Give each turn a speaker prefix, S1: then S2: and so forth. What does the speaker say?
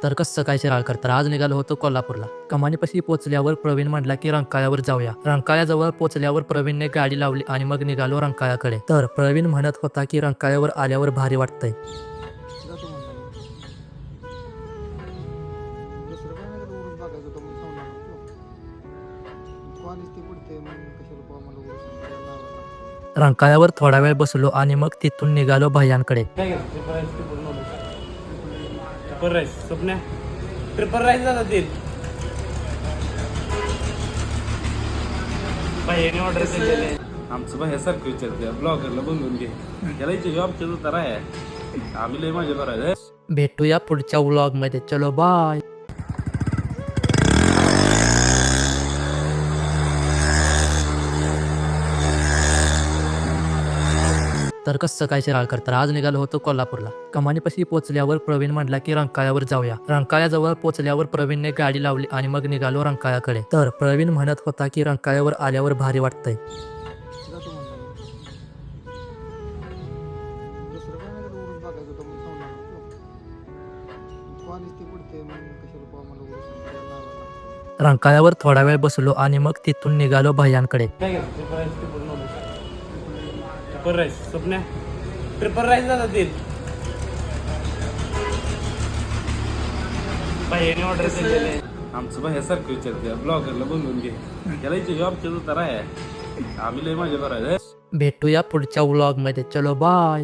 S1: तर कसं काय शिराळकर, तर आज निघालो होतो कोल्हापूरला. कमानीपाशी पोहोचल्यावर प्रवीण म्हटला की रंकाळ्यावर जाऊया. रंकाळ्याजवळ पोहोचल्यावर प्रवीणने गाडी लावली आणि मग निघालो रंकाळ्याकडे. तर प्रवीण म्हणत होता की रंकाळ्यावर आल्यावर भारी वाटतंय.
S2: जातो म्हणला मी. दुसरं काय नाही, उरून बघायचं होतं म्हणून थांबणार होतो. कॉलेज ते पुढते मग कशाला पाहा मला उरून सांगायला लावायला.
S1: रंकाळ्यावर थोडा वेळ बसलो आणि मग तिथून निघालो भैयांकडे.
S3: काय घ्यायचं triple rice triple non veg triple rice स्वप्न्या ट्रिपर राईस झाला ते बाईने ऑर्डर केलेले आमचं बाह्यासारखं विचारते ब्लॉगरला बोलून घे त्याला इथे जॉबच्या उतार आहे आम्ही लय माझ्या करायचं
S1: भेटूया पुढच्या व्लॉग मध्ये. चलो बाय. तर कसं काय शिराळकर, तर आज निघालो होतो कोल्हापूरला. कमानीपाशी पोहोचल्यावर प्रवीण म्हटला की रंकाळ्यावर जाऊया. रंकाळ्याजवळ पोहोचल्यावर प्रवीणने गाडी लावली आणि मग निघालो रंकाळ्याकडे. तर प्रवीण म्हणत होता की रंकाळ्यावर आल्यावर भारी वाटतंय.
S2: जातो म्हणला मी. दुसरं काय नाही, उरून बघायचं होतं म्हणून थांबणार होतो. कॉलेज ते पुढते मग कशाला पाहा मला उरून सांगायला लावायला.
S1: रंकाळ्यावर थोडा वेळ बसलो आणि मग तिथून निघालो भैयांकडे.
S3: काय घ्यायचं triple rice triple non veg triple rice स्वप्न्या ट्रिपर राईस झाला ते बाईने ऑर्डर केलेले आमचं बाह्यासारखं विचारते ब्लॉगरला बोलून घे त्याला इथे जॉबच्या उतार आहे आम्ही लय माझ्या करायचं
S1: भेटूया पुढच्या व्लॉग मध्ये. चलो बाय.